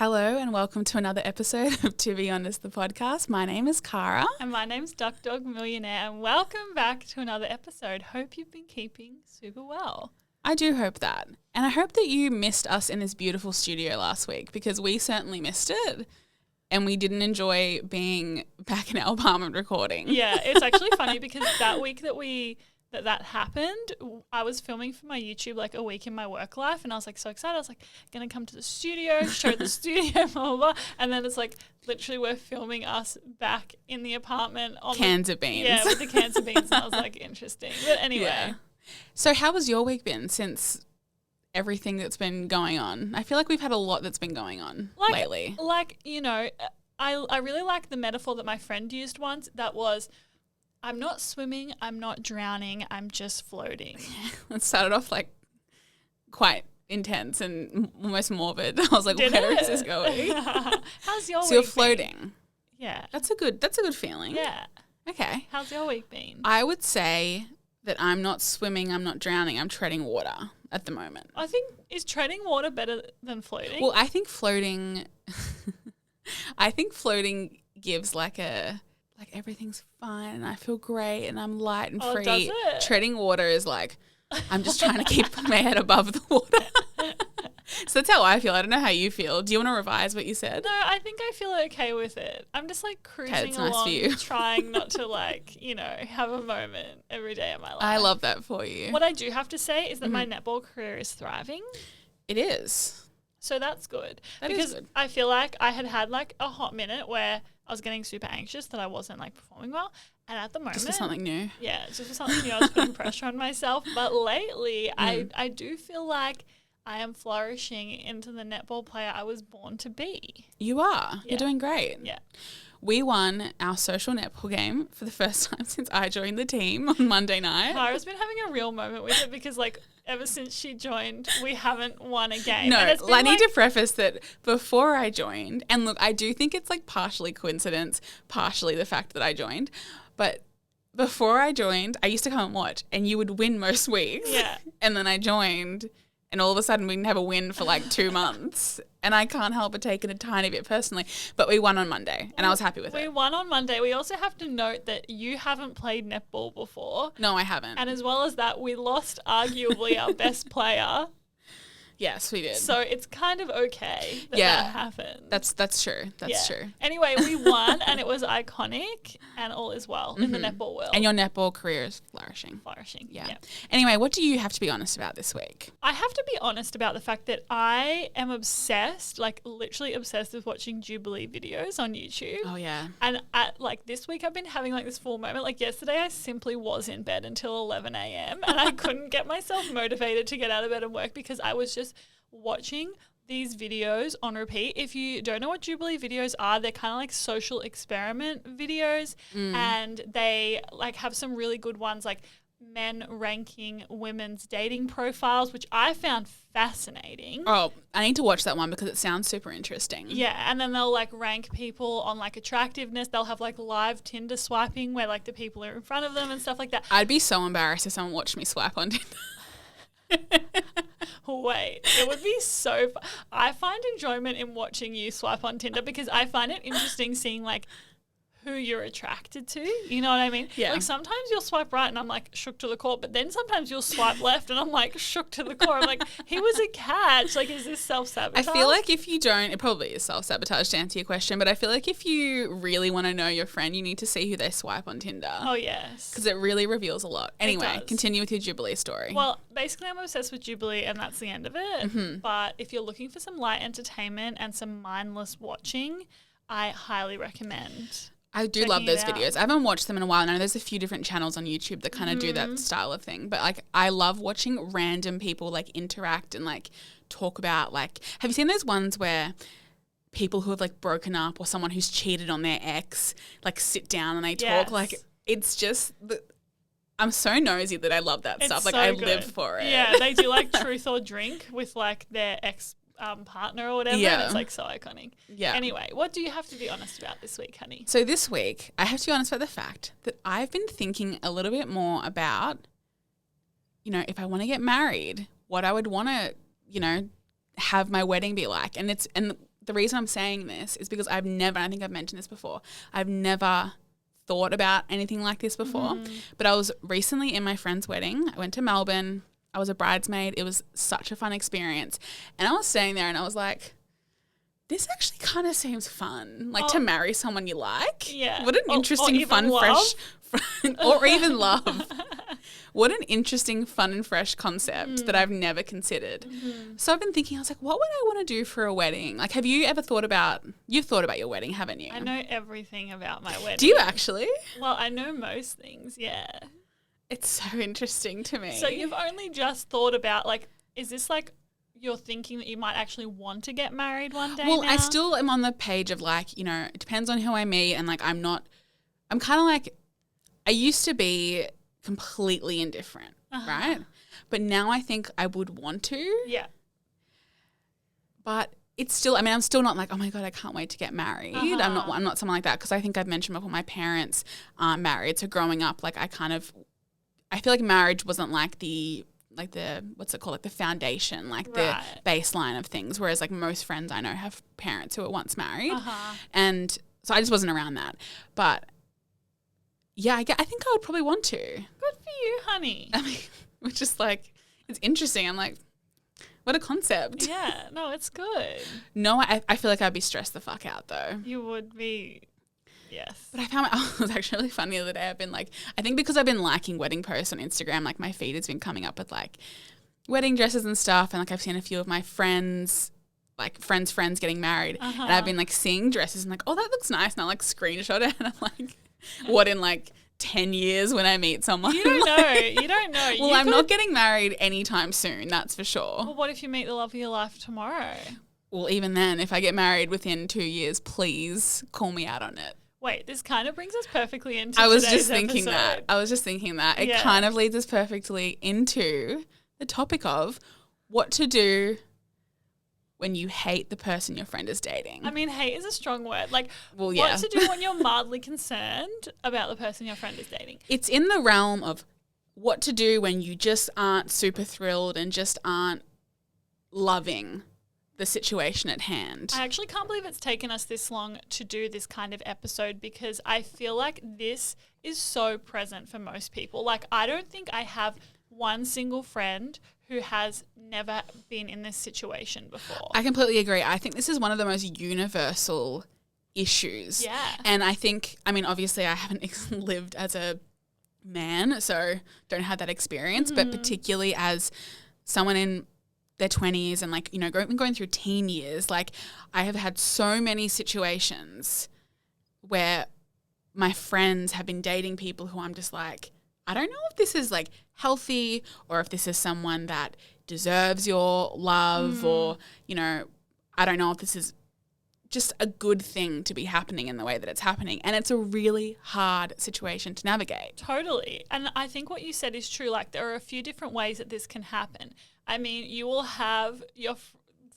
Hello and welcome to another episode of To Be Honest, the podcast. My name is Cara. And my name's Duck Dog Millionaire, and welcome back to another episode. Hope you've been keeping super well. I do hope that. And I hope that you missed us in this beautiful studio last week, because we certainly missed it and we didn't enjoy being back in our apartment recording. Yeah, it's actually funny because that week that happened, I was filming for my YouTube like a week in my work life, and I was like so excited. I was like, gonna come to the studio, show the studio, blah, blah, blah. And then it's like literally we're filming us back in the apartment on Cans of beans. Yeah, with the cans of beans. And I was like, interesting. But anyway. Yeah. So how has your week been since everything that's been going on? I feel like we've had a lot that's been going on lately. Like, you know, I really like the metaphor that my friend used once. That was, I'm not swimming, I'm not drowning, I'm just floating. It started off like quite intense and almost morbid. I was like, where is this going? How's your week So you're been? floating. Yeah. That's a good feeling. Yeah. Okay. How's your week been? I would say that I'm not swimming, I'm not drowning, I'm treading water at the moment. I think, is treading water better than floating? Well, I think floating gives like everything's fine and I feel great and I'm light and free. Does it? Treading water is like, I'm just trying to keep my head above the water. So that's how I feel. I don't know how you feel. Do you want to revise what you said? No, I think I feel okay with it. I'm just like cruising it's nice along, for you. trying not to like, you know, have a moment every day of my life. I love that for you. What I do have to say is that my netball career is thriving. It is. So that's good. That is because good. I feel like I had like a hot minute where I was getting super anxious that I wasn't like performing well. And at the moment, Just for something new. Yeah, just for something new, I was putting pressure on myself. But lately, I do feel like I am flourishing into the netball player I was born to be. You are. Yeah. You're doing great. Yeah. We won our social netball game for the first time since I joined the team on Monday night. Cara's been having a real moment with it because, like, ever since she joined, we haven't won a game. No, And it's been I need to preface that before I joined, and look, I do think it's like partially coincidence, partially the fact that I joined, but before I joined, I used to come and watch, and you would win most weeks. Yeah. And then I joined, and all of a sudden we didn't have a win for like 2 months. And I can't help but take it a tiny bit personally. But we won on Monday, and I was happy with We it. won on Monday. We also have to note that you haven't played netball before. No, I haven't. And as well as that, we lost arguably our best player. Yes, we did. So it's kind of okay that that happened. That's true. That's true. Anyway, we won and it was iconic and all is well in the netball world. And your netball career is flourishing. Flourishing. Yeah. Anyway, what do you have to be honest about this week? I have to be honest about the fact that I am obsessed, like literally obsessed with watching Jubilee videos on YouTube. Oh, yeah. And like this week I've been having like this full moment. Like yesterday I simply was in bed until 11 a.m. and I couldn't get myself motivated to get out of bed and work because I was just watching these videos on repeat. If you don't know what Jubilee videos are, they're kind of like social experiment videos and they like have some really good ones like men ranking women's dating profiles, which I found fascinating. Oh, I need to watch that one because it sounds super interesting. Yeah, and then they'll like rank people on like attractiveness. They'll have like live Tinder swiping where like the people are in front of them and stuff like that. I'd be so embarrassed if someone watched me swipe on Tinder. Wait, it would be so fun. I find enjoyment in watching you swipe on Tinder because I find it interesting seeing like who you're attracted to. You know what I mean? Yeah. Like sometimes you'll swipe right and I'm like shook to the core, but then sometimes you'll swipe left and I'm like shook to the core. I'm like, he was a catch. Like, is this self-sabotage? I feel like if you don't, it probably is self-sabotage to answer your question, but I feel like if you really want to know your friend, you need to see who they swipe on Tinder. Oh, yes. Because it really reveals a lot. Anyway, does. continue with your Jubilee story. Well, basically I'm obsessed with Jubilee and that's the end of it. But if you're looking for some light entertainment and some mindless watching, I highly recommend. I do love checking those it out. videos. I haven't watched them in a while. I know there's a few different channels on YouTube that kind of do that style of thing. But like, I love watching random people like interact and like talk about like, have you seen those ones where people who have like broken up or someone who's cheated on their ex like sit down and they talk? Yes. Like, it's just I'm so nosy that I love that stuff. Like, so I good. live for it. Yeah, they do like truth or drink with like their ex partner or whatever. Yeah. And it's like so iconic. Yeah. Anyway, what do you have to be honest about this week, honey? So this week, I have to be honest about the fact that I've been thinking a little bit more about, you know, if I want to get married, what I would want to, you know, have my wedding be like. And the reason I'm saying this is because I think I've mentioned this before, I've never thought about anything like this before. But I was recently in my friend's wedding. I went to Melbourne. I was a bridesmaid. It was such a fun experience. And I was staying there and I was like, this actually kind of seems fun, like to marry someone you like. Yeah. What an interesting, fun, fresh, or even love. What an interesting, fun and fresh concept that I've never considered. So I've been thinking, I was like, what would I want to do for a wedding? Like, have you ever you've thought about your wedding, haven't you? I know everything about my wedding. Do you actually? Well, I know most things, yeah. It's so interesting to me. So you've only just thought about, like, is this like you're thinking that you might actually want to get married one day Well, now? I still am on the page of like, you know, it depends on who I meet and like I'm kind of like, I used to be completely indifferent, right? But now I think I would want to. Yeah. But it's still, I mean, I'm still not like, oh my God, I can't wait to get married. I'm not someone like that because I think I've mentioned before my parents aren't married. So growing up, like I feel like marriage wasn't like the what's it called, like the foundation, like the baseline of things, whereas like most friends I know have parents who were once married, and so I just wasn't around that. But yeah, I think I would probably want to. Good for you, honey. I mean, which just like, it's interesting. I'm like, what a concept. Yeah, no, it's good. No, I feel like I'd be stressed the fuck out though. You would be. Yes. But I found it was actually really funny the other day. I've been like, I think because I've been liking wedding posts on Instagram, like my feed has been coming up with like wedding dresses and stuff. And like I've seen a few of my friends, like friends getting married. And I've been like seeing dresses and like, oh, that looks nice. And I like screenshot it and I'm like, what in like 10 years when I meet someone? You don't know. You don't know. Well, I'm not getting married anytime soon. That's for sure. Well, what if you meet the love of your life tomorrow? Well, even then, if I get married within 2 years, please call me out on it. Wait, this kind of brings us perfectly into I was today's just thinking episode. that. I was just thinking that. It kind of leads us perfectly into the topic of what to do when you hate the person your friend is dating. I mean, hate is a strong word. Like, well, yeah. What to do when you're mildly concerned about the person your friend is dating? It's in the realm of what to do when you just aren't super thrilled and just aren't loving the situation at hand. I actually can't believe it's taken us this long to do this kind of episode because I feel like this is so present for most people. Like, I don't think I have one single friend who has never been in this situation before. I completely agree. I think this is one of the most universal issues. Yeah. And I think, I mean, obviously I haven't lived as a man, so don't have that experience, but particularly as someone in their 20s and like, you know, going through teen years, like I have had so many situations where my friends have been dating people who I'm just like, I don't know if this is like healthy or if this is someone that deserves your love or, you know, I don't know if this is just a good thing to be happening in the way that it's happening. And it's a really hard situation to navigate. Totally. And I think what you said is true. Like, there are a few different ways that this can happen. I mean, you will have your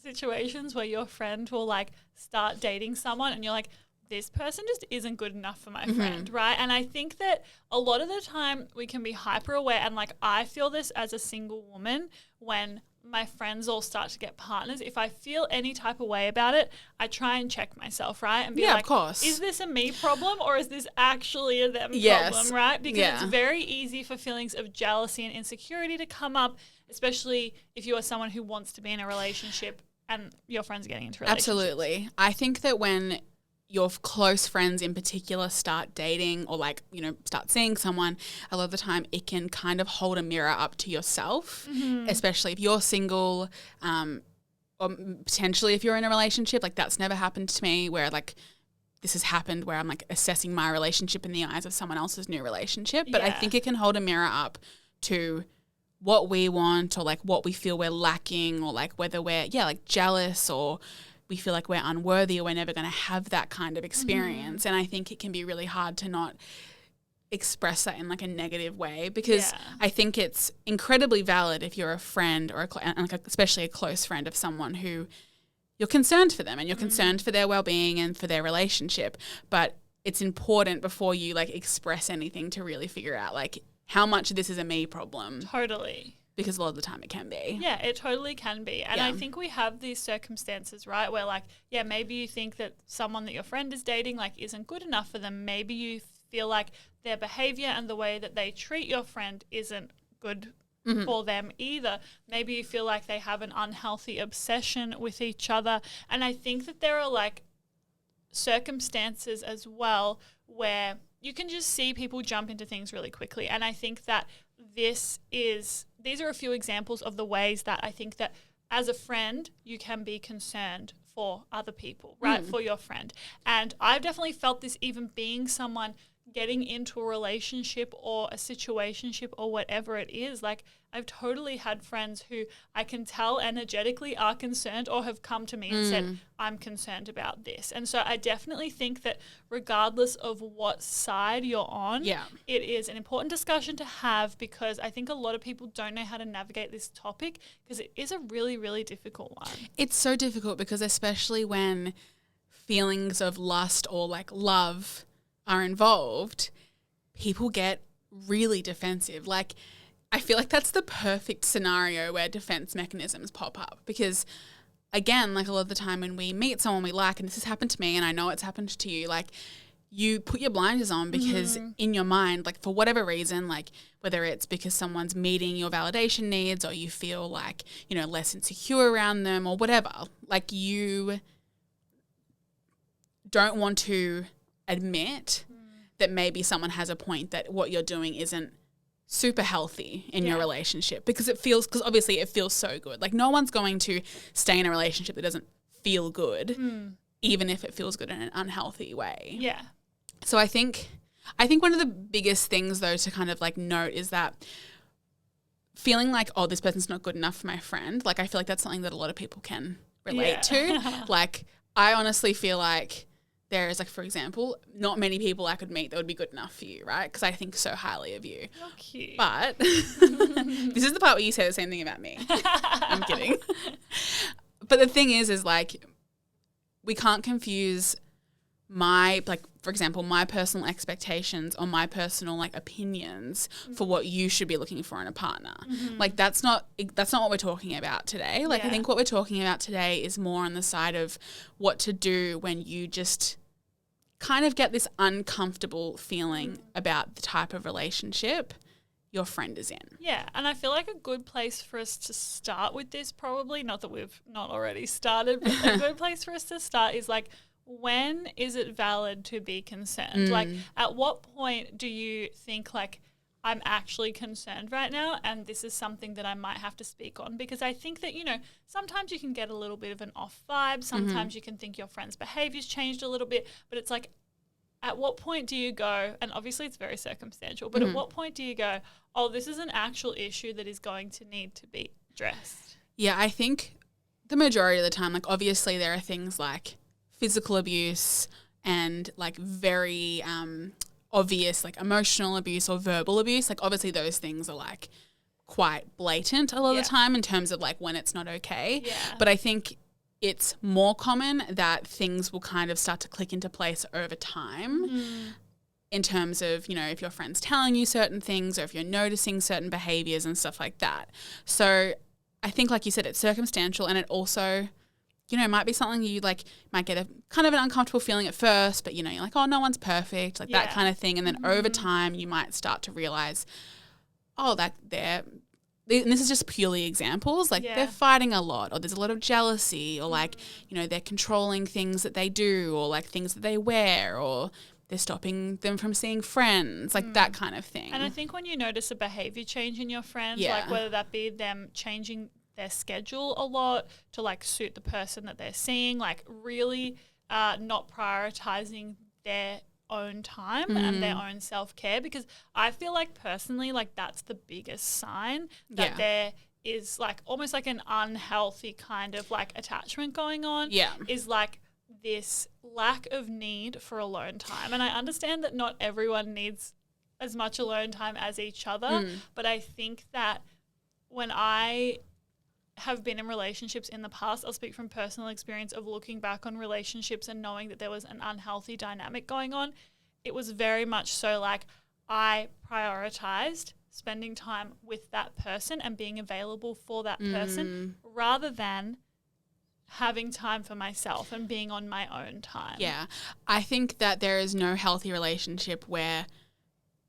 situations where your friend will like start dating someone and you're like, this person just isn't good enough for my friend, right? And I think that a lot of the time we can be hyper aware, and like I feel this as a single woman when my friends all start to get partners. If I feel any type of way about it, I try and check myself, right? And be like, of course. Is this a me problem or is this actually a them problem, right? Because it's very easy for feelings of jealousy and insecurity to come up, especially if you are someone who wants to be in a relationship and your friends are getting into relationships. Absolutely. I think that when your close friends in particular start dating or like, you know, start seeing someone, a lot of the time it can kind of hold a mirror up to yourself, especially if you're single or potentially if you're in a relationship. Like that's never happened to me where like this has happened where I'm like assessing my relationship in the eyes of someone else's new relationship. But I think it can hold a mirror up to what we want or like what we feel we're lacking or like whether we're, like jealous or we feel like we're unworthy or we're never going to have that kind of experience. And I think it can be really hard to not express that in like a negative way because I think it's incredibly valid if you're a friend or especially a close friend of someone who you're concerned for them and you're concerned for their well-being and for their relationship. But it's important before you like express anything to really figure out like how much of this is a me problem. Totally. because a lot of the time it can be. Yeah, it totally can be. And I think we have these circumstances, right, where like, yeah, maybe you think that someone that your friend is dating like isn't good enough for them. Maybe you feel like their behavior and the way that they treat your friend isn't good for them either. Maybe you feel like they have an unhealthy obsession with each other. And I think that there are like circumstances as well where you can just see people jump into things really quickly. And I think that these are a few examples of the ways that I think that as a friend, you can be concerned for other people, right? For your friend. And I've definitely felt this even being someone getting into a relationship or a situationship or whatever it is. Like I've totally had friends who I can tell energetically are concerned or have come to me and said, I'm concerned about this. And so I definitely think that regardless of what side you're on, it is an important discussion to have, because I think a lot of people don't know how to navigate this topic because it is a really, really difficult one. It's so difficult because especially when feelings of lust or like love are involved, people get really defensive. Like, I feel like that's the perfect scenario where defense mechanisms pop up because, again, like a lot of the time when we meet someone we like, and this has happened to me and I know it's happened to you, like you put your blinders on because in your mind, like for whatever reason, like whether it's because someone's meeting your validation needs or you feel like, you know, less insecure around them or whatever, like you don't want to admit that maybe someone has a point that what you're doing isn't super healthy in your relationship because obviously it feels so good. Like no one's going to stay in a relationship that doesn't feel good, even if it feels good in an unhealthy way. Yeah. So I think one of the biggest things though to kind of like note is that feeling like, oh, this person's not good enough for my friend, like I feel like that's something that a lot of people can relate to. Like I honestly feel like there is, like, for example, not many people I could meet that would be good enough for you, right? Because I think so highly of you. You're cute. But this is the part where you say the same thing about me. I'm kidding. But the thing is like, we can't confuse my, like, for example, my personal expectations or my personal, like, opinions for what you should be looking for in a partner. Like, that's not what we're talking about today. Like, I think what we're talking about today is more on the side of what to do when you just kind of get this uncomfortable feeling about the type of relationship your friend is in. Yeah, and I feel like a good place for us to start with this, probably, not that we've not already started, but a good place for us to start is like, when is it valid to be concerned? Like, at what point do you think like, I'm actually concerned right now and this is something that I might have to speak on? Because I think that, you know, sometimes you can get a little bit of an off vibe. Sometimes you can think your friend's behavior's changed a little bit, but it's like, at what point do you go, and obviously it's very circumstantial, but at what point do you go, oh, this is an actual issue that is going to need to be addressed? Yeah, I think the majority of the time, like obviously there are things like physical abuse and like very obvious like emotional abuse or verbal abuse. Like obviously those things are like quite blatant a lot of the time in terms of like when it's not okay. Yeah. But I think it's more common that things will kind of start to click into place over time in terms of, you know, if your friend's telling you certain things or if you're noticing certain behaviors and stuff like that. So I think, like you said, it's circumstantial, and it also, you know, might be something you like might get a kind of an uncomfortable feeling at first, but, you know, you're like, oh, no one's perfect, like that kind of thing. And then over time you might start to realize, oh, that and this is just purely examples, like they're fighting a lot, or there's a lot of jealousy, or like, you know, they're controlling things that they do, or like things that they wear, or they're stopping them from seeing friends, like that kind of thing. And I think when you notice a behavior change in your friend, like whether that be them changing their schedule a lot to like suit the person that they're seeing, like really not prioritizing their own time and their own self-care, because I feel like personally, like that's the biggest sign that there is like almost like an unhealthy kind of like attachment going on, is like this lack of need for alone time. And I understand that not everyone needs as much alone time as each other, but I think that when I have been in relationships in the past, I'll speak from personal experience of looking back on relationships and knowing that there was an unhealthy dynamic going on. It was very much so like I prioritized spending time with that person and being available for that person rather than having time for myself and being on my own time. Yeah. I think that there is no healthy relationship where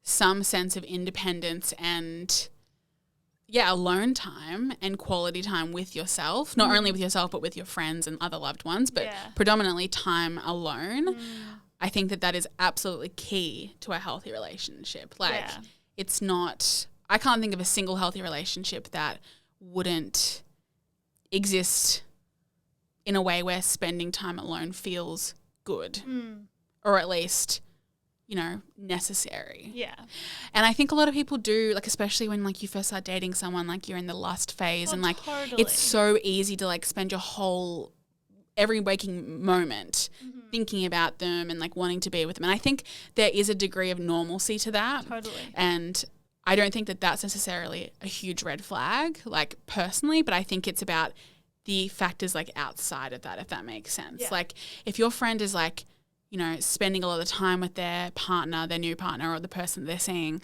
some sense of independence and alone time and quality time with yourself, not only with yourself but with your friends and other loved ones, but predominantly time alone. I think that is absolutely key to a healthy relationship. Like it's not, I can't think of a single healthy relationship that wouldn't exist in a way where spending time alone feels good or at least, you know, necessary. Yeah. And I think a lot of people do, like, especially when, like, you first start dating someone, like, you're in the lust phase and, like, it's so easy to, like, spend your whole, every waking moment thinking about them and, like, wanting to be with them. And I think there is a degree of normalcy to that. Totally. And I don't think that that's necessarily a huge red flag, like, personally, but I think it's about the factors, like, outside of that, if that makes sense. Yeah. Like, if your friend is, like, you know, spending a lot of time with their partner, their new partner, or the person they're seeing,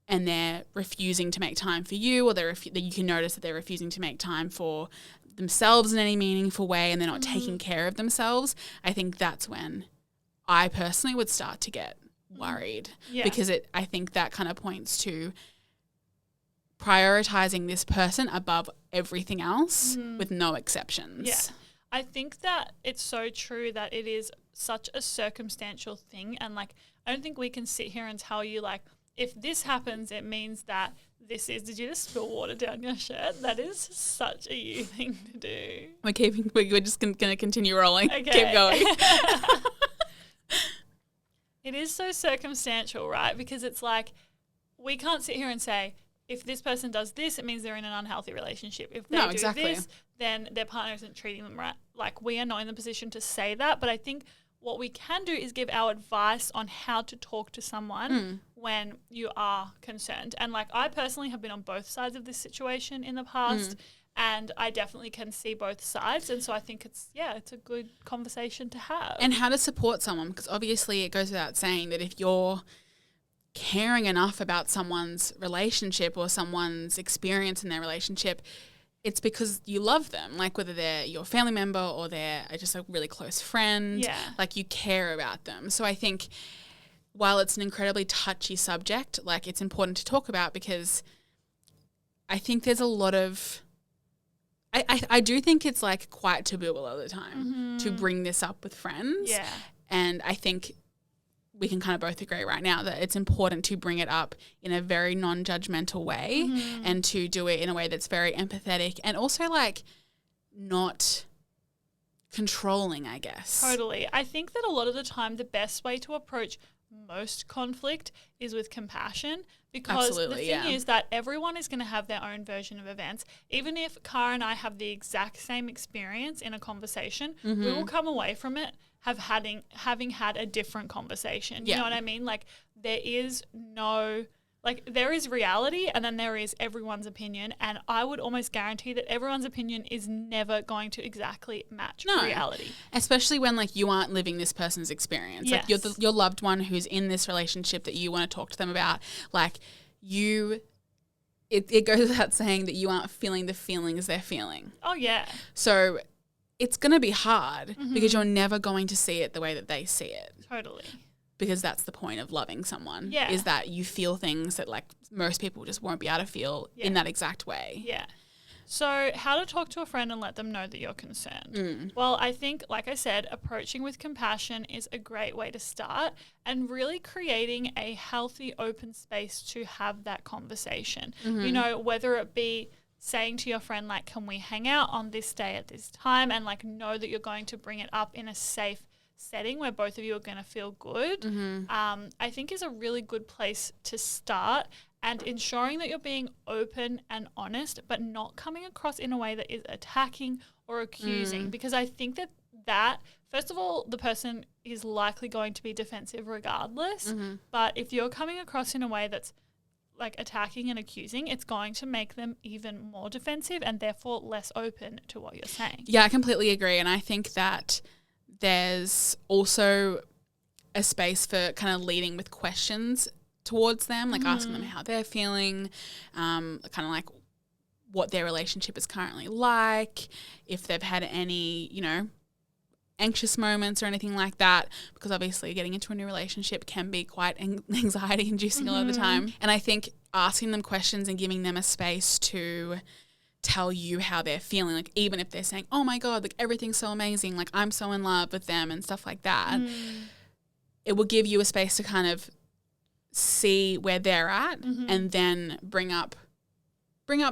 and they're refusing to make time for you, or you can notice that they're refusing to make time for themselves in any meaningful way, and they're not taking care of themselves, I think that's when I personally would start to get worried. Because I think that kind of points to prioritizing this person above everything else with no exceptions. Yeah. I think that it's so true that it is such a circumstantial thing, and, like, I don't think we can sit here and tell you, like, if this happens, it means that this is. Did you just spill water down your shirt? That is such a you thing to do. We're just going to continue rolling. Okay. Keep going. It is so circumstantial, right? Because it's like, we can't sit here and say, if this person does this, it means they're in an unhealthy relationship. If they do this, then their partner isn't treating them right. Like, we are not in the position to say that. But I think what we can do is give our advice on how to talk to someone when you are concerned. And, like, I personally have been on both sides of this situation in the past, and I definitely can see both sides. And so I think it's a good conversation to have. And how to support someone, because obviously it goes without saying that if you're caring enough about someone's relationship or someone's experience in their relationship, it's because you love them, like whether they're your family member or they're just a really close friend, like you care about them. So I think while it's an incredibly touchy subject, like it's important to talk about, because I think there's a lot of, I do think it's like quite taboo a lot of the time to bring this up with friends. Yeah. And I think we can kind of both agree right now that it's important to bring it up in a very non-judgmental way and to do it in a way that's very empathetic and also, like, not controlling, I guess. Totally. I think that a lot of the time the best way to approach most conflict is with compassion, because the thing is that everyone is going to have their own version of events. Even if Cara and I have the exact same experience in a conversation, we will come away from it having had a different conversation. You know what I mean? Like, there is reality, and then there is everyone's opinion, and I would almost guarantee that everyone's opinion is never going to exactly match reality. Especially when, like, you aren't living this person's experience. Yes. Like, your loved one who's in this relationship that you want to talk to them about, like, it goes without saying that you aren't feeling the feelings they're feeling. Oh, yeah. So it's going to be hard because you're never going to see it the way that they see it. Totally. Because that's the point of loving someone, is that you feel things that, like, most people just won't be able to feel in that exact way. Yeah. So how to talk to a friend and let them know that you're concerned? Well, I think, like I said, approaching with compassion is a great way to start, and really creating a healthy, open space to have that conversation. You know, whether it be saying to your friend, like, can we hang out on this day at this time, and, like, know that you're going to bring it up in a safe setting where both of you are going to feel good, I think is a really good place to start, and ensuring that you're being open and honest, but not coming across in a way that is attacking or accusing, because I think that first of all, the person is likely going to be defensive regardless, but if you're coming across in a way that's like attacking and accusing, it's going to make them even more defensive and therefore less open to what you're saying. Yeah, I completely agree. And I think that there's also a space for kind of leading with questions towards them, like asking them how they're feeling, kind of like what their relationship is currently like, if they've had any, you know, anxious moments or anything like that, because obviously getting into a new relationship can be quite anxiety inducing a lot of the time. And I think asking them questions and giving them a space to tell you how they're feeling, like even if they're saying, oh my God, like everything's so amazing, like I'm so in love with them and stuff like that, it will give you a space to kind of see where they're at and then bring up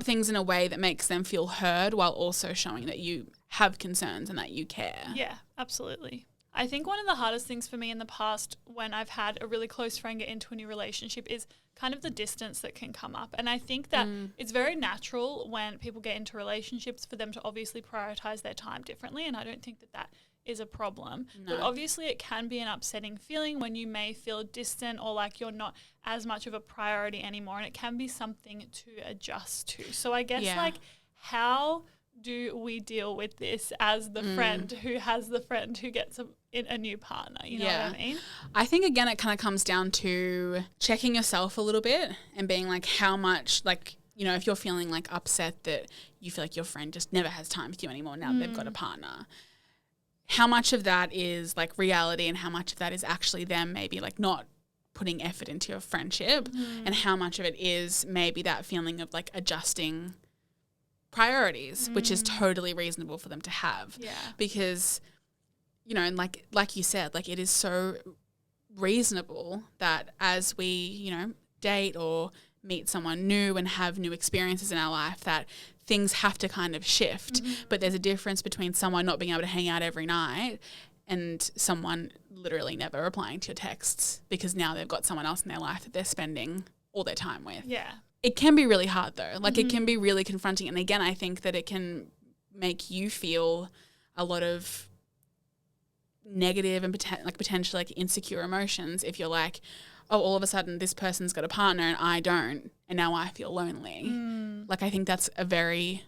things in a way that makes them feel heard while also showing that you have concerns and that you care. Yeah, absolutely. I think one of the hardest things for me in the past when I've had a really close friend get into a new relationship is kind of the distance that can come up. And I think that it's very natural when people get into relationships for them to obviously prioritize their time differently. And I don't think that that is a problem. No. But obviously it can be an upsetting feeling when you may feel distant or like you're not as much of a priority anymore. And it can be something to adjust to. So I guess like how do we deal with this as the friend who has the friend who gets a new partner? You know what I mean? I think, again, it kind of comes down to checking yourself a little bit and being like how much, like, you know, if you're feeling like upset that you feel like your friend just never has time with you anymore now they've got a partner, how much of that is like reality and how much of that is actually them maybe like not putting effort into your friendship and how much of it is maybe that feeling of like adjusting priorities, which is totally reasonable for them to have. Yeah. Because, you know, and like you said, like it is so reasonable that as we, you know, date or meet someone new and have new experiences in our life that things have to kind of shift. But there's a difference between someone not being able to hang out every night and someone literally never replying to your texts because now they've got someone else in their life that they're spending all their time with. Yeah. It can be really hard though. Like it can be really confronting. And again, I think that it can make you feel a lot of negative and potentially like insecure emotions if you're like, oh, all of a sudden this person's got a partner and I don't, and now I feel lonely. Like I think that's a very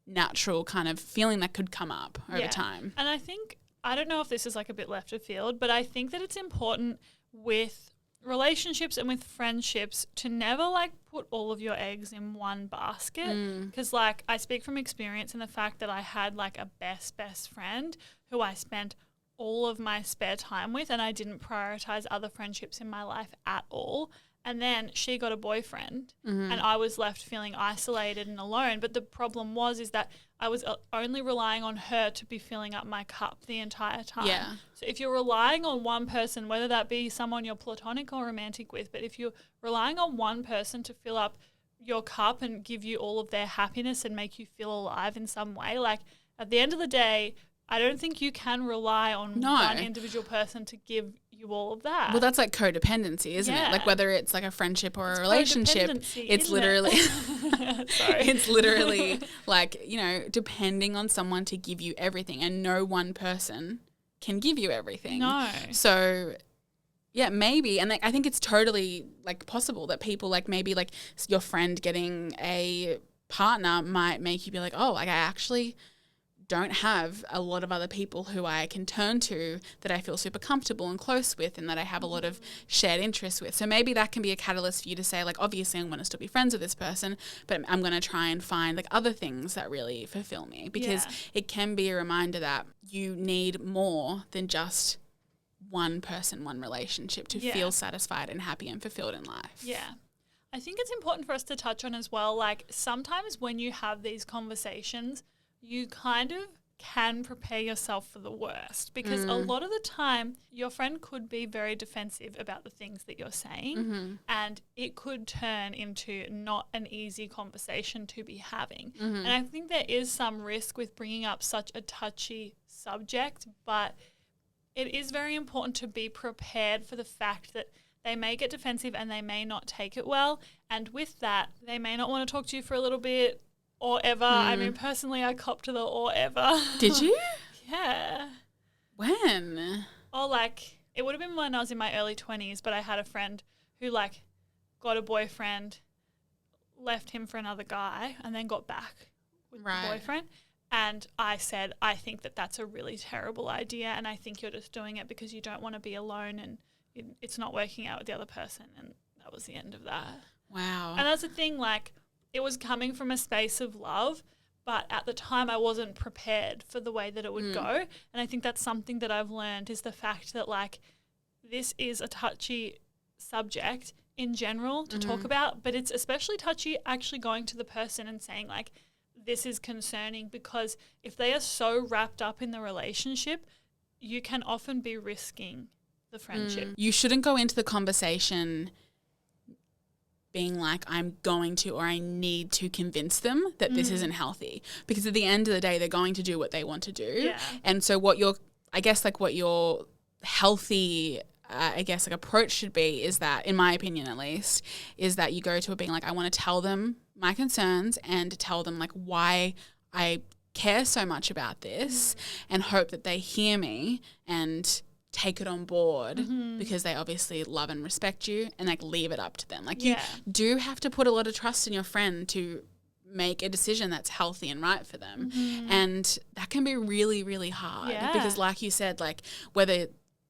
natural kind of feeling that could come up over time. And I think, I don't know if this is like a bit left of field, but I think that it's important with relationships and with friendships to never like put all of your eggs in one basket, because like I speak from experience in the fact that I had like a best friend who I spent all of my spare time with and I didn't prioritize other friendships in my life at all. And then she got a boyfriend and I was left feeling isolated and alone. But the problem is that I was only relying on her to be filling up my cup the entire time. Yeah. So if you're relying on one person, whether that be someone you're platonic or romantic with, but if you're relying on one person to fill up your cup and give you all of their happiness and make you feel alive in some way, like at the end of the day, I don't think you can rely on one individual person to give you all of that. Well, that's like codependency, isn't it? Like whether it's like a friendship or a relationship, it's literally it's literally like, you know, depending on someone to give you everything, and no one person can give you everything. No. So yeah, maybe. And like, I think it's totally like possible that people like maybe like your friend getting a partner might make you be like, oh, like I actually don't have a lot of other people who I can turn to that I feel super comfortable and close with and that I have a lot of shared interests with. So maybe that can be a catalyst for you to say, like, obviously I'm going to still be friends with this person, but I'm going to try and find like other things that really fulfill me, because it can be a reminder that you need more than just one person, one relationship to feel satisfied and happy and fulfilled in life. Yeah. I think it's important for us to touch on as well, like sometimes when you have these conversations, you kind of can prepare yourself for the worst, because a lot of the time your friend could be very defensive about the things that you're saying and it could turn into not an easy conversation to be having. And I think there is some risk with bringing up such a touchy subject, but it is very important to be prepared for the fact that they may get defensive and they may not take it well. And with that, they may not want to talk to you for a little bit or ever. I mean, personally, I copped to the or ever. Did you? Yeah. When? Oh, like, it would have been when I was in my early 20s, but I had a friend who, like, got a boyfriend, left him for another guy, and then got back with the boyfriend. And I said, I think that that's a really terrible idea, and I think you're just doing it because you don't want to be alone and it's not working out with the other person. And that was the end of that. Wow. And that's the thing, like, it was coming from a space of love, but at the time I wasn't prepared for the way that it would go. And I think that's something that I've learned is the fact that, like, this is a touchy subject in general to talk about, but it's especially touchy actually going to the person and saying, like, this is concerning, because if they are so wrapped up in the relationship, you can often be risking the friendship. You shouldn't go into the conversation being like, I'm going to, or I need to convince them that this isn't healthy, because at the end of the day, they're going to do what they want to do. Yeah. And so what your healthy, approach should be is that, in my opinion at least, is that you go to it being like, I want to tell them my concerns and tell them, like, why I care so much about this, and hope that they hear me and take it on board, because they obviously love and respect you, and, like, leave it up to them. Like, you do have to put a lot of trust in your friend to make a decision that's healthy and right for them. And that can be really, really hard, because, like you said, like, whether,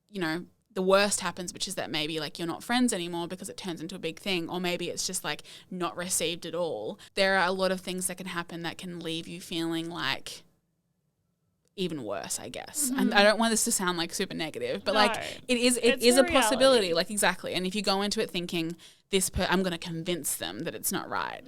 you know, the worst happens, which is that maybe, like, you're not friends anymore because it turns into a big thing, or maybe it's just, like, not received at all. There are a lot of things that can happen that can leave you feeling like even worse, I guess. And I don't want this to sound like super negative, but like it is a possibility. Like, exactly. And if you go into it thinking I'm going to convince them that it's not right,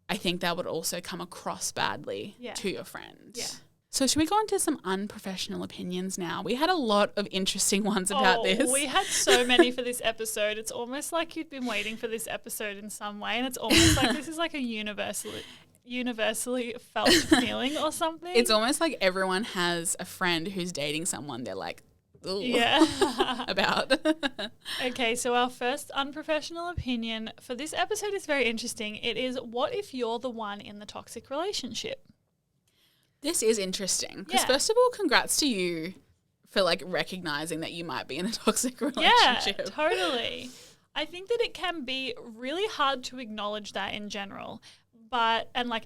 I think that would also come across badly to your friend. Yeah. So should we go into some unprofessional opinions now? We had a lot of interesting ones about this. We had so many for this episode. It's almost like you'd been waiting for this episode in some way, and it's almost like this is like a universally felt feeling or something. It's almost like everyone has a friend who's dating someone they're like, ooh, about. Okay, so our first unprofessional opinion for this episode is very interesting. It is, what if you're the one in the toxic relationship? This is interesting because first of all, congrats to you for, like, recognizing that you might be in a toxic relationship. Yeah, totally. I think that it can be really hard to acknowledge that in general, and like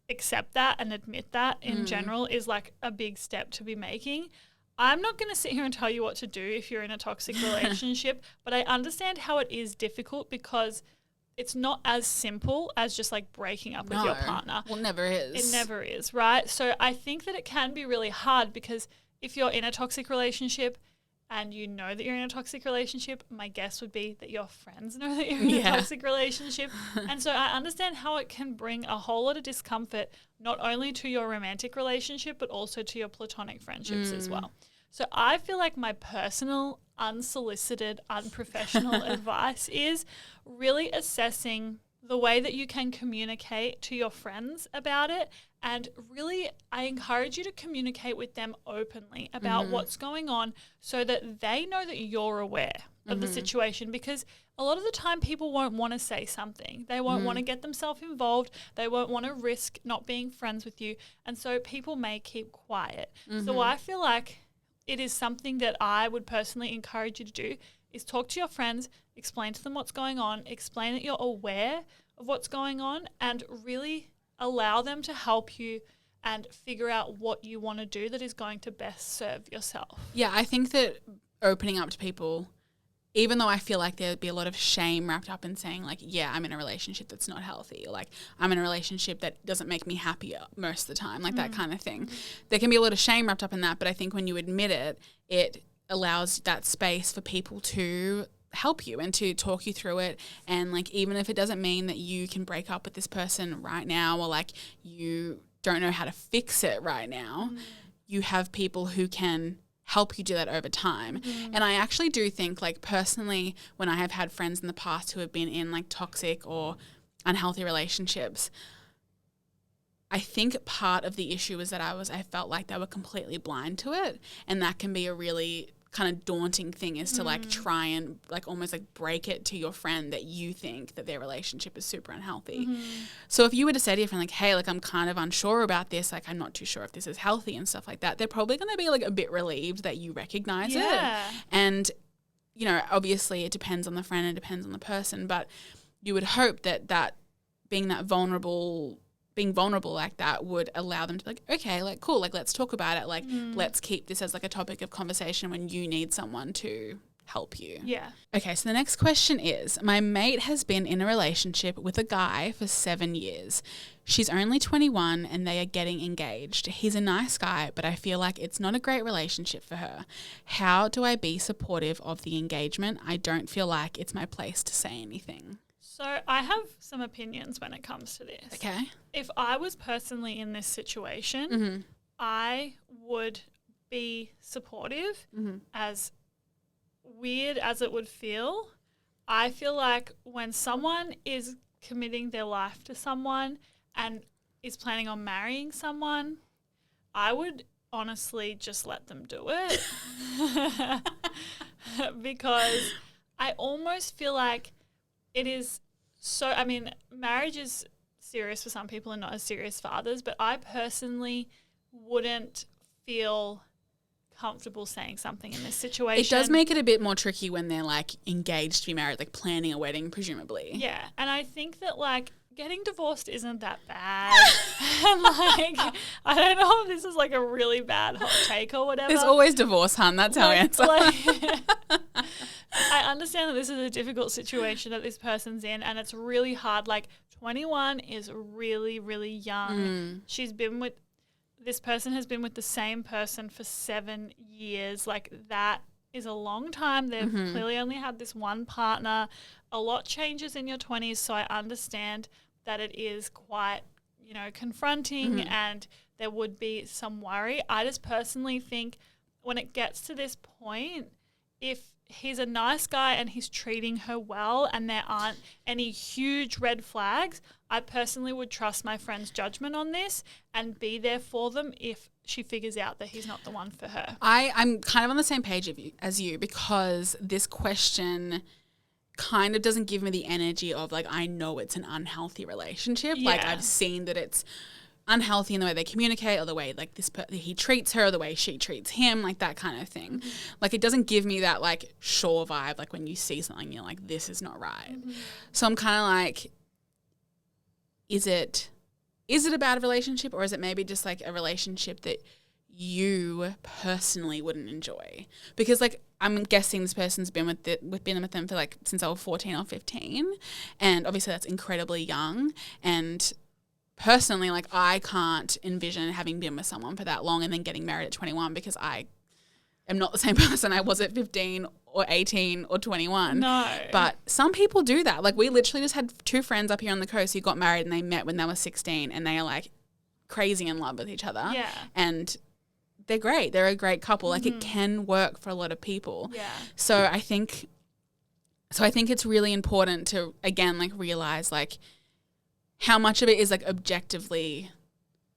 accept that and admit that in general is like a big step to be making. I'm not going to sit here and tell you what to do if you're in a toxic relationship, but I understand how it is difficult because it's not as simple as just like breaking up with your partner. Well, never is. It never is, right? So I think that it can be really hard because if you're in a toxic relationship and you know that you're in a toxic relationship, my guess would be that your friends know that you're in a toxic relationship. And so I understand how it can bring a whole lot of discomfort, not only to your romantic relationship, but also to your platonic friendships as well. So I feel like my personal, unsolicited, unprofessional advice is really assessing the way that you can communicate to your friends about it. And really, I encourage you to communicate with them openly about what's going on so that they know that you're aware of the situation, because a lot of the time people won't want to say something. They won't want to get themselves involved. They won't want to risk not being friends with you. And so people may keep quiet. So I feel like it is something that I would personally encourage you to do is talk to your friends, explain to them what's going on, explain that you're aware of what's going on, and really allow them to help you and figure out what you want to do that is going to best serve yourself. Yeah, I think that opening up to people, even though I feel like there'd be a lot of shame wrapped up in saying, like, yeah, I'm in a relationship that's not healthy, or like I'm in a relationship that doesn't make me happier most of the time, like that kind of thing. There can be a lot of shame wrapped up in that, but I think when you admit it, it allows that space for people to help you and to talk you through it. And like, even if it doesn't mean that you can break up with this person right now, or like you don't know how to fix it right now, you have people who can help you do that over time. And I actually do think, like, personally, when I have had friends in the past who have been in like toxic or unhealthy relationships, I think part of the issue is that I felt like they were completely blind to it, and that can be a really kind of daunting thing, is to like try and like almost like break it to your friend that you think that their relationship is super unhealthy. So if you were to say to your friend, like, hey, like, I'm kind of unsure about this, like, I'm not too sure if this is healthy and stuff like that, they're probably going to be like a bit relieved that you recognize it. And, you know, obviously it depends on the friend, it depends on the person, but you would hope that being vulnerable like that would allow them to be like, okay, like, cool, like, let's talk about it. Like, let's keep this as like a topic of conversation when you need someone to help you. Yeah. Okay, so the next question is, my mate has been in a relationship with a guy for 7 years. She's only 21 and they are getting engaged. He's a nice guy, but I feel like it's not a great relationship for her. How do I be supportive of the engagement? I don't feel like it's my place to say anything. So I have some opinions when it comes to this. Okay. If I was personally in this situation, I would be supportive, as weird as it would feel. I feel like when someone is committing their life to someone and is planning on marrying someone, I would honestly just let them do it. Because I almost feel like it is so, I mean, marriage is serious for some people and not as serious for others, but I personally wouldn't feel comfortable saying something in this situation. It does make it a bit more tricky when they're like engaged to be married, like planning a wedding, presumably. Yeah. And I think that like getting divorced isn't that bad. And like, I don't know if this is like a really bad hot take or whatever. There's always divorce, hun. That's how I answer. I understand that this is a difficult situation that this person's in and it's really hard. Like 21 is really, really young. This person has been with the same person for 7 years. Like that is a long time. They've clearly only had this one partner. A lot changes in your 20s, so I understand that it is quite, confronting and there would be some worry. I just personally think when it gets to this point, if he's a nice guy and he's treating her well and there aren't any huge red flags, I personally would trust my friend's judgment on this and be there for them if she figures out that he's not the one for her. I'm kind of on the same page as you because this question kind of doesn't give me the energy of like, I know it's an unhealthy relationship. Yeah. Like I've seen that it's unhealthy in the way they communicate or the way like he treats her, or the way she treats him, like that kind of thing. Like it doesn't give me that like sure vibe, like when you see something you're like, this is not right. So I'm kind of like, is it a bad relationship, or is it maybe just like a relationship that you personally wouldn't enjoy? Because like I'm guessing this person's been with them for like since I was 14 or 15, and obviously that's incredibly young. And personally, like I can't envision having been with someone for that long and then getting married at 21 because I am not the same person I was at 15 or 18 or 21. No. But some people do that. Like we literally just had 2 friends up here on the coast who got married and they met when they were 16 and they are like crazy in love with each other. Yeah. And they're great. They're a great couple. Like it can work for a lot of people. Yeah. So I think it's really important to, again, like realize like how much of it is like objectively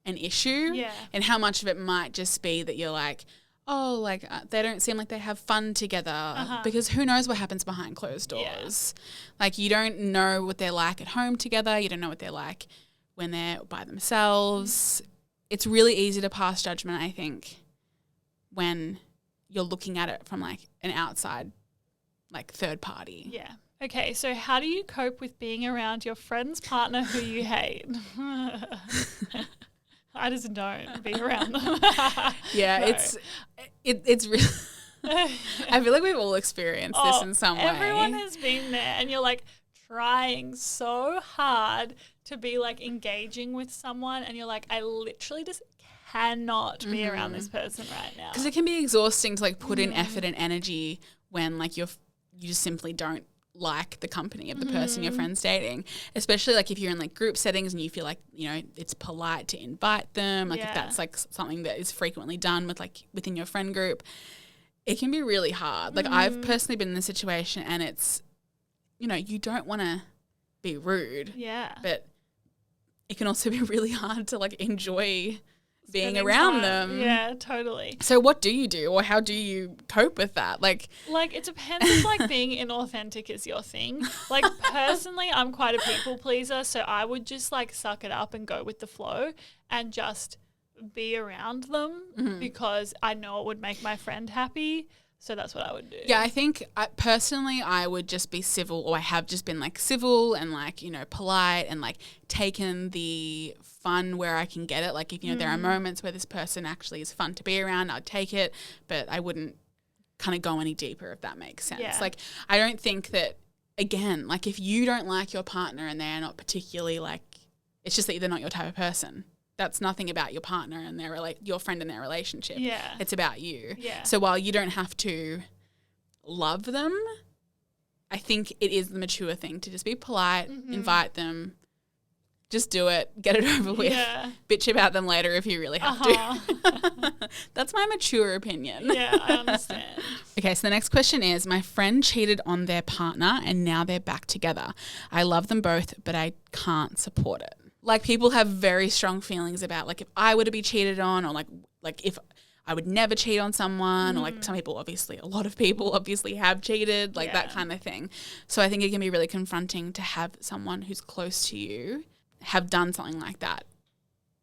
an issue, and how much of it might just be that you're like, oh, like they don't seem like they have fun together, because who knows what happens behind closed doors. Like you don't know what they're like at home together. You don't know what they're like when they're by themselves. It's really easy to pass judgment, I think, when you're looking at it from like an outside, like third party. Yeah. Okay, so how do you cope with being around your friend's partner who you hate? I just don't be around them. Yeah, no. It's really I feel like we've all experienced this in some way. Everyone has been there and you're like trying so hard to be like engaging with someone and you're like, I literally just cannot be around this person right now. Because it can be exhausting to like put in effort and energy when like you just simply don't like the company of the person your friend's dating, especially like if you're in like group settings and you feel like, it's polite to invite them, like if that's like something that is frequently done with like within your friend group, it can be really hard. Like I've personally been in this situation and it's, you don't want to be rude, but it can also be really hard to like enjoy being around them. Yeah, totally. So what do you do, or how do you cope with that? Like it depends if like being inauthentic is your thing. Like personally, I'm quite a people pleaser, so I would just like suck it up and go with the flow and just be around them because I know it would make my friend happy. So that's what I would do. Yeah, I think personally I would just be civil, or I have just been like civil and like, polite and like taken the fun where I can get it. Like if, there are moments where this person actually is fun to be around, I'd take it, but I wouldn't kind of go any deeper, if that makes sense. Yeah. Like, I don't think that, again, like if you don't like your partner and they're not particularly like, it's just that they're not your type of person. That's nothing about your partner and your friend and their relationship. Yeah. It's about you. Yeah. So while you don't have to love them, I think it is the mature thing to just be polite, invite them, just do it, get it over with, bitch about them later if you really have to. That's my mature opinion. Yeah, I understand. Okay, so the next question is, my friend cheated on their partner and now they're back together. I love them both, but I can't support it. Like, people have very strong feelings about, like, if I were to be cheated on, or like if I would never cheat on someone, or like some people, obviously, a lot of people obviously have cheated, like that kind of thing. So I think it can be really confronting to have someone who's close to you have done something like that,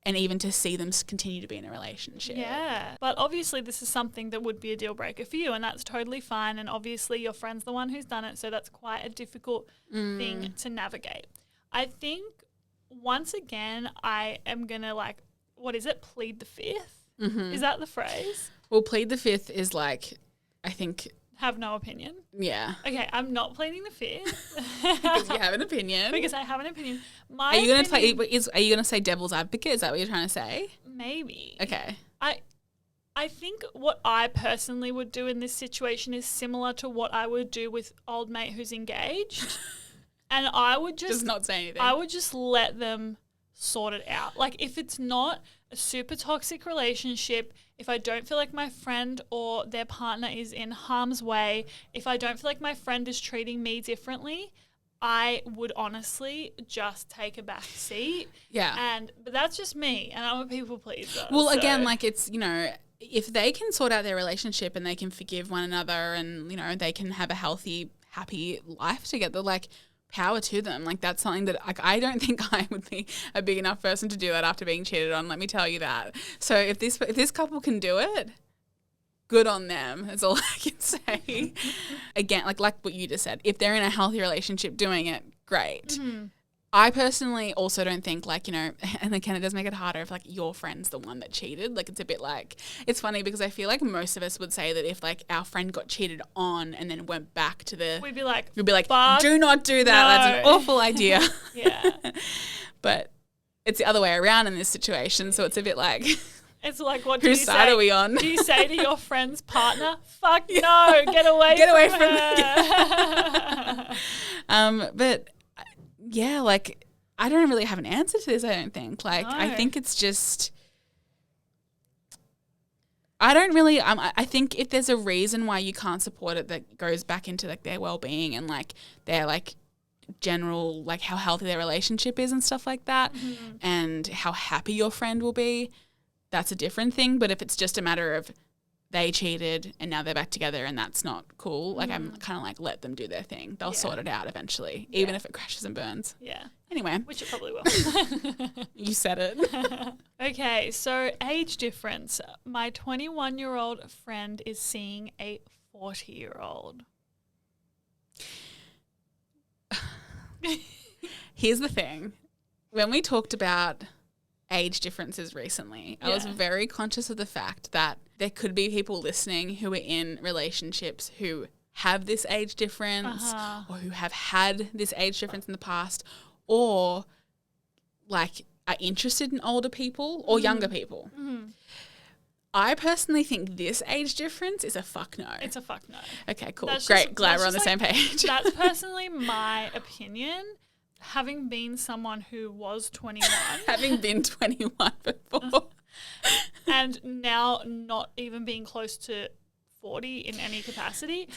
and even to see them continue to be in a relationship. Yeah. But obviously this is something that would be a deal breaker for you, and that's totally fine. And obviously your friend's the one who's done it, so that's quite a difficult thing to navigate. I think once again I am going to plead the fifth? Is that the phrase? Well, plead the fifth is like, I think... Have no opinion. Yeah. Okay, I'm not pleading the fifth. Because you have an opinion. Because I have an opinion. Are you going to say devil's advocate? Is that what you're trying to say? Maybe. Okay. I think what I personally would do in this situation is similar to what I would do with old mate who's engaged. And I would just not say anything. I would just let them sort it out. Like, if it's not a super toxic relationship, if I don't feel like my friend or their partner is in harm's way, if I don't feel like my friend is treating me differently, I would honestly just take a back seat. Yeah. But that's just me, and I'm a people pleaser. Well, again, like, it's, if they can sort out their relationship and they can forgive one another and, they can have a healthy, happy life together, like, power to them. Like, that's something that, like, I don't think I would be a big enough person to do that after being cheated on. Let me tell you that. So if this couple can do it, good on them. That's all I can say. Again, like what you just said, if they're in a healthy relationship doing it, great. Mm-hmm. I personally also don't think, like, and again, it does make it harder if, like, your friend's the one that cheated. Like, it's a bit like, it's funny because I feel like most of us would say that if, like, our friend got cheated on and then went back to we'd be like, do not do that. No. That's an awful idea. Yeah. But it's the other way around in this situation. So it's a bit like, it's like, what whose side are we on? Do you say to your friend's partner, fuck no, get away from her. But yeah, like, I don't really have an answer to this, I don't think. Like, no. I think it's just, I don't really, I think if there's a reason why you can't support it that goes back into, like, their well-being and, like, their, like, general, like, how healthy their relationship is and stuff like that, and how happy your friend will be, that's a different thing. But if it's just a matter of they cheated and now they're back together and that's not cool, like, I'm kind of like, let them do their thing. They'll sort it out eventually, even if it crashes and burns. Yeah. Anyway. Which it probably will. You said it. Okay, so age difference. My 21-year-old friend is seeing a 40-year-old. Here's the thing. When we talked about age differences recently, I was very conscious of the fact that there could be people listening who are in relationships who have this age difference or who have had this age difference in the past, or, like, are interested in older people or younger people. I personally think this age difference is a fuck no. It's a fuck no. Okay, cool. Great. Glad we're on the same page. That's personally my opinion. Having been someone who was 21. Having been 21 before. And now not even being close to 40 in any capacity.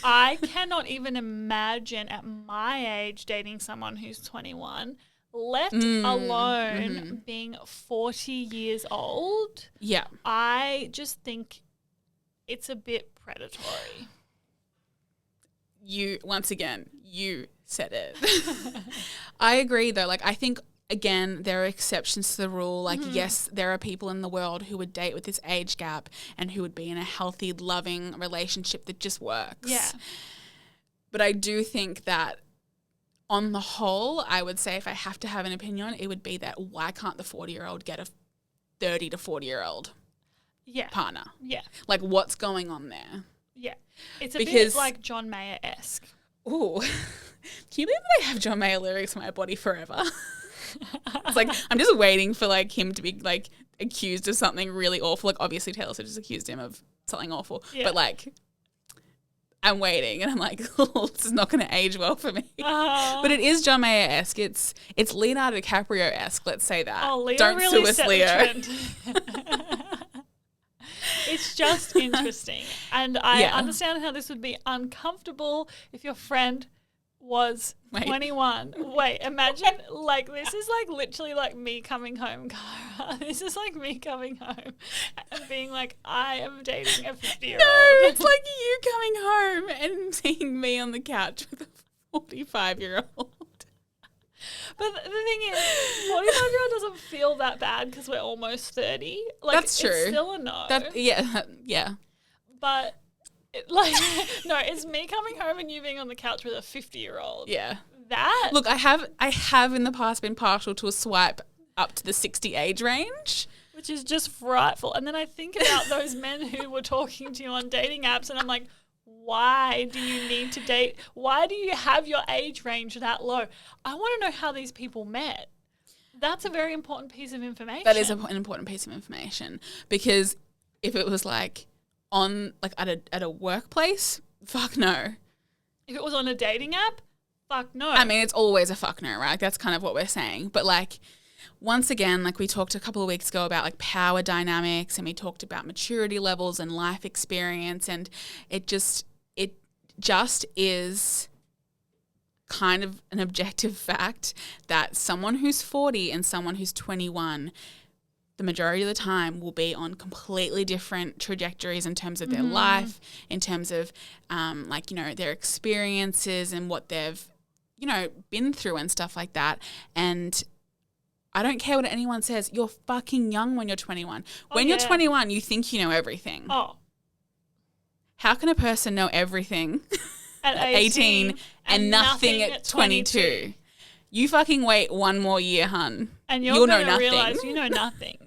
I cannot even imagine at my age dating someone who's 21, let alone being 40 years old. Yeah. I just think it's a bit predatory. Once again, you said it. I agree, though. Like, I think, again, there are exceptions to the rule. Like, yes, there are people in the world who would date with this age gap and who would be in a healthy, loving relationship that just works. Yeah. But I do think that on the whole, I would say if I have to have an opinion, it would be that why can't the 40-year-old get a 30 to 40-year-old partner? Yeah. Like, what's going on there? Yeah. It's a Because- bit like John Mayer-esque. Ooh. Can you believe that I have John Mayer lyrics on my body forever? It's like, I'm just waiting for like him to be like accused of something really awful. Like obviously Taylor Swift just accused him of something awful. Yeah. But like, I'm waiting and I'm like, oh, this is not going to age well for me. But it is John Mayer-esque. It's Leonardo DiCaprio-esque, let's say that. Oh, Leo Don't really sue us, set Leo. the trend. It's just interesting. And I understand how this would be uncomfortable if your friend was 21. Wait, imagine, like, this is, like, literally, like, me coming home, Cara. This is, like, me coming home and being like, I am dating a 50-year-old. No, it's like you coming home and seeing me on the couch with a 45-year-old. But the thing is, 45-year-old doesn't feel that bad because we're almost 30. Like, That's true. It's still a no. Yeah. But, it's me coming home and you being on the couch with a 50-year-old. Yeah. That. Look, I have in the past been partial to a swipe up to the 60 age range. Which is just frightful. And then I think about those men who were talking to you on dating apps and I'm like, why do you need to date? Why do you have your age range that low? I want to know how these people met. That's a very important piece of information. That is an important piece of information, because if it was like on like at a workplace, fuck no. If it was on a dating app, fuck no. I mean, it's always a fuck no, right? That's kind of what we're saying. But like, once again, like we talked a couple of weeks ago about like power dynamics, and we talked about maturity levels and life experience, and it just is kind of an objective fact that someone who's 40 and someone who's 21, the majority of the time will be on completely different trajectories in terms of their life, in terms of their experiences and what they've, been through and stuff like that. And I don't care what anyone says. You're fucking young when you're 21. When you're 21, you think you know everything. Oh. How can a person know everything at 18 and nothing at 22? You fucking wait one more year, hun. And you'll know nothing. Realize you know nothing.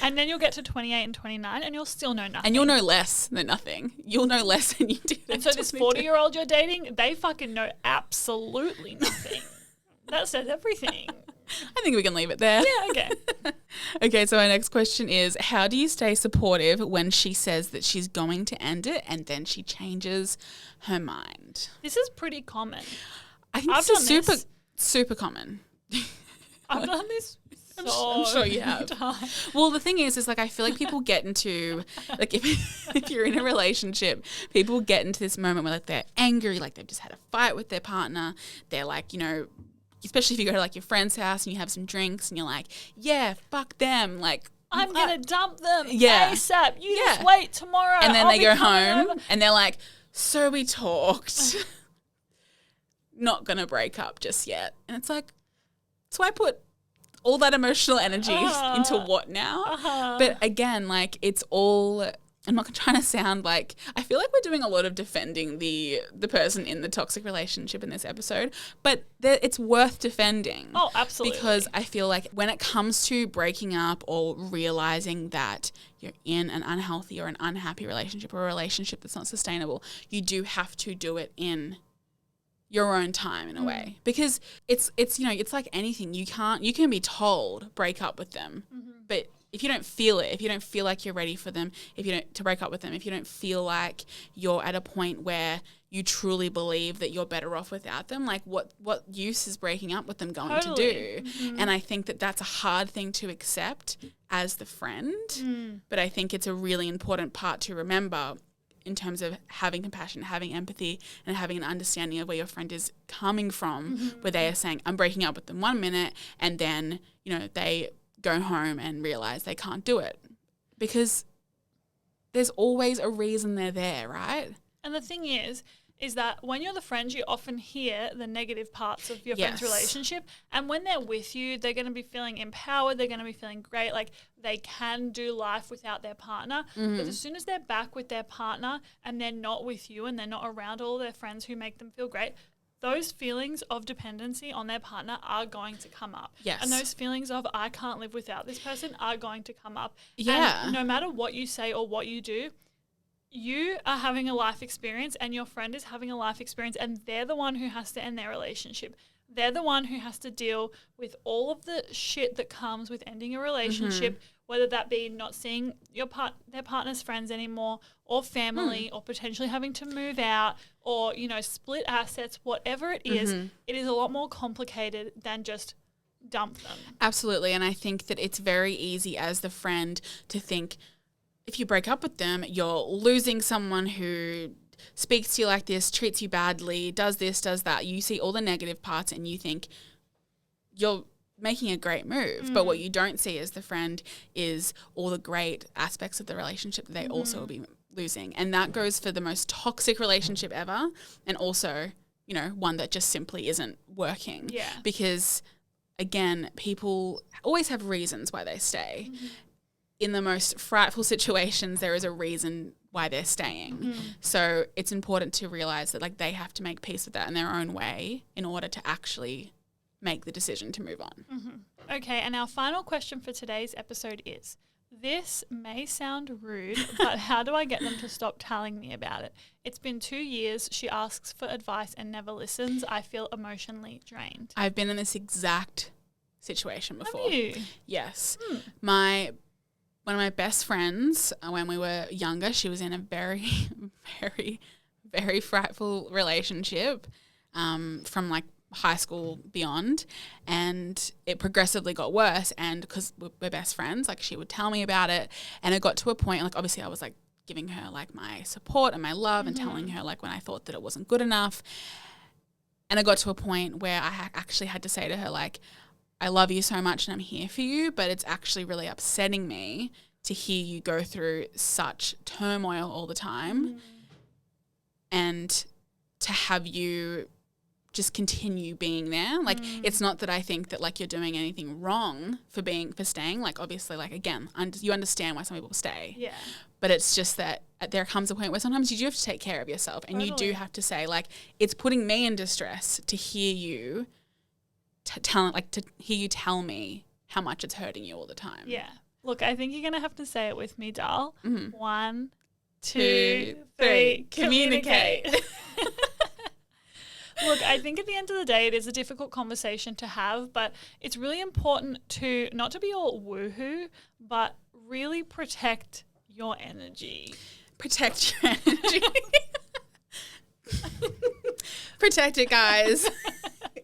And then you'll get to 28 and 29 and you'll still know nothing. And you'll know less than nothing. You'll know less than you did. And so this 40-year-old you're dating, they fucking know absolutely nothing. That says everything. I think we can leave it there. Yeah, okay. Okay, so our next question is, how do you stay supportive when she says that she's going to end it and then she changes her mind? This is pretty common. I think this is super common. I've done this I'm sure you have. time. Well, the thing is like I feel like people get into, like if you're in a relationship, people get into this moment where like they're angry, like they've just had a fight with their partner. They're like, especially if you go to like your friend's house and you have some drinks and you're like, yeah, fuck them. Like, I'm going to dump them Yeah. ASAP. You just wait tomorrow. And then I'll they be go coming home over. and they're like, so we talked. Not going to break up just yet. And it's like, so I put all that emotional energy into what now? But again, like it's all, I'm not trying to sound like, I feel like we're doing a lot of defending the person in the toxic relationship in this episode, but it's worth defending. Oh, absolutely. Because I feel like when it comes to breaking up or realizing that you're in an unhealthy or an unhappy relationship or a relationship that's not sustainable, you do have to do it in your own time in a way, because it's like anything. You can be told break up with them, but if you don't feel it, if you don't feel like you're ready for them, to break up with them, if you don't feel like you're at a point where you truly believe that you're better off without them, like what use is breaking up with them going to do? And I think that that's a hard thing to accept as the friend, but I think it's a really important part to remember in terms of having compassion, having empathy, and having an understanding of where your friend is coming from, where they are saying, I'm breaking up with them 1 minute, and then, they go home and realize they can't do it. Because there's always a reason they're there, right? And the thing is that when you're the friend, you often hear the negative parts of your friend's relationship. And when they're with you, they're going to be feeling empowered. They're going to be feeling great. Like they can do life without their partner. But as soon as they're back with their partner and they're not with you and they're not around all their friends who make them feel great, those feelings of dependency on their partner are going to come up. Yes. And those feelings of I can't live without this person are going to come up. Yeah. And no matter what you say or what you do, you are having a life experience and your friend is having a life experience and they're the one who has to end their relationship. They're the one who has to deal with all of the shit that comes with ending a relationship, whether that be not seeing their partner's friends anymore, or family, or potentially having to move out, or, you know, split assets, whatever it is a lot more complicated than just dump them. Absolutely. And I think that it's very easy as the friend to think if you break up with them, you're losing someone who speaks to you like this, treats you badly, does this, does that. You see all the negative parts and you think you're making a great move. But what you don't see as the friend is all the great aspects of the relationship that they also will be losing. And that goes for the most toxic relationship ever, and also, you know, one that just simply isn't working. Yeah. Because, again, people always have reasons why they stay. In the most frightful situations, there is a reason why they're staying. So it's important to realize that, like, they have to make peace with that in their own way in order to actually make the decision to move on. Okay, and our final question for today's episode is, this may sound rude, but how do I get them to stop telling me about it? It's been 2 years. She asks for advice and never listens. I feel emotionally drained. I've been in this exact situation before. Have you? Yes. One of my best friends, when we were younger, she was in a very, very, very frightful relationship from like high school beyond, and it progressively got worse. And because we're best friends, like, she would tell me about it, and it got to a point, like, obviously I was like giving her like my support and my love and telling her like when I thought that it wasn't good enough. And it got to a point where I actually had to say to her, like, I love you so much and I'm here for you, but it's actually really upsetting me to hear you go through such turmoil all the time and to have you just continue being there. Like, it's not that I think that like you're doing anything wrong for staying. Like, obviously, like, again, you understand why some people stay. Yeah. But it's just that there comes a point where sometimes you do have to take care of yourself, and you do have to say, like, it's putting me in distress to hear you to hear you tell me how much it's hurting you all the time. Yeah. Look, I think you're going to have to say it with me, doll. 1, 2, 3, communicate. Look, I think at the end of the day, it is a difficult conversation to have, but it's really important to not to be all woohoo, but really protect your energy. Protect your energy. Protect it, guys.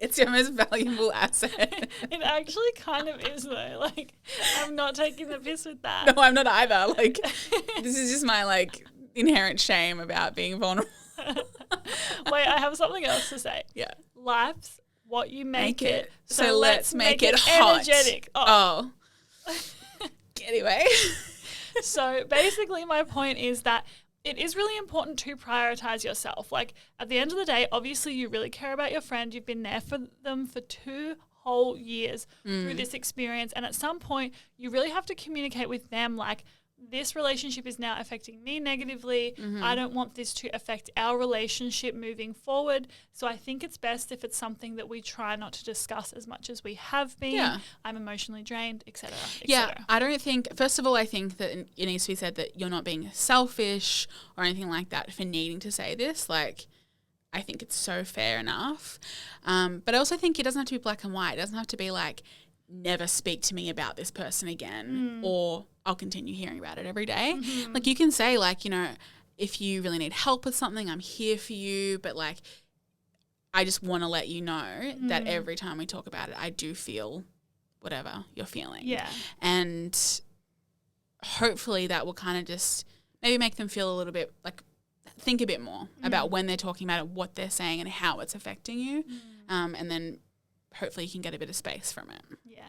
It's your most valuable asset. It actually kind of is, though. Like, I'm not taking the piss with that. No, I'm not either. Like, this is just my, like, inherent shame about being vulnerable. Wait, I have something else to say. Yeah. Life's what you make it. So let's make it hot. Energetic. Oh. Anyway. So basically my point is that it is really important to prioritize yourself. Like, at the end of the day, obviously you really care about your friend. You've been there for them for 2 whole years through this experience. And at some point you really have to communicate with them, like, this relationship is now affecting me negatively. I don't want this to affect our relationship moving forward. So I think it's best if it's something that we try not to discuss as much as we have been. Yeah. I'm emotionally drained, etc. Yeah, I don't think, first of all, I think that it needs to be said that you're not being selfish or anything like that for needing to say this. Like, I think it's so fair enough. But I also think it doesn't have to be black and white. It doesn't have to be like, never speak to me about this person again, or I'll continue hearing about it every day. Like, you can say, like, you know, if you really need help with something, I'm here for you, but like, I just want to let you know that every time we talk about it, I do feel whatever you're feeling. Yeah. And hopefully that will kind of just maybe make them feel a little bit like, think a bit more about when they're talking about it, what they're saying and how it's affecting you. And then hopefully you can get a bit of space from it. Yeah.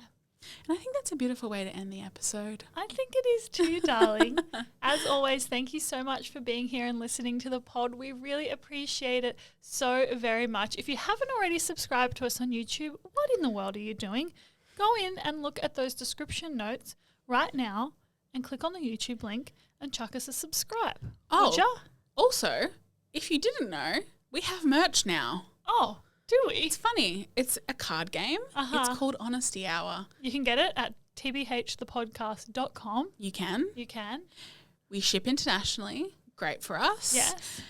And I think that's a beautiful way to end the episode. I think it is too, darling. As always, thank you so much for being here and listening to the pod. We really appreciate it so very much. If you haven't already subscribed to us on YouTube, what in the world are you doing? Go in and look at those description notes right now and click on the YouTube link and chuck us a subscribe. Oh, would ya? Also, if you didn't know, we have merch now. Oh, do we? It's funny. It's a card game. It's called Honesty Hour. You can get it at tbhthepodcast.com. You can. You can. We ship internationally. great for us. Yes.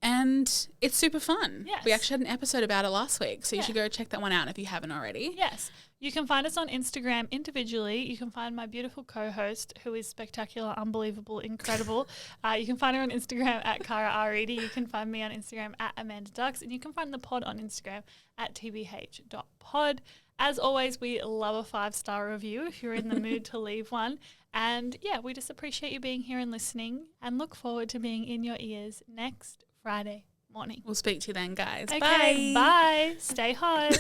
And it's super fun. Yes. We actually had an episode about it last week, so you Yeah. should go check that one out if you haven't already. Yes. You can find us on Instagram individually. You can find my beautiful co-host, who is spectacular, unbelievable, incredible. You can find her on Instagram at Cara Aridi. You can find me on Instagram at Amanda Dux. And you can find the pod on Instagram at tbh.pod. As always, we love a 5-star review if you're in the mood to leave one. And yeah, we just appreciate you being here and listening, and look forward to being in your ears next Friday morning. We'll speak to you then, guys. Okay, bye. Stay hot.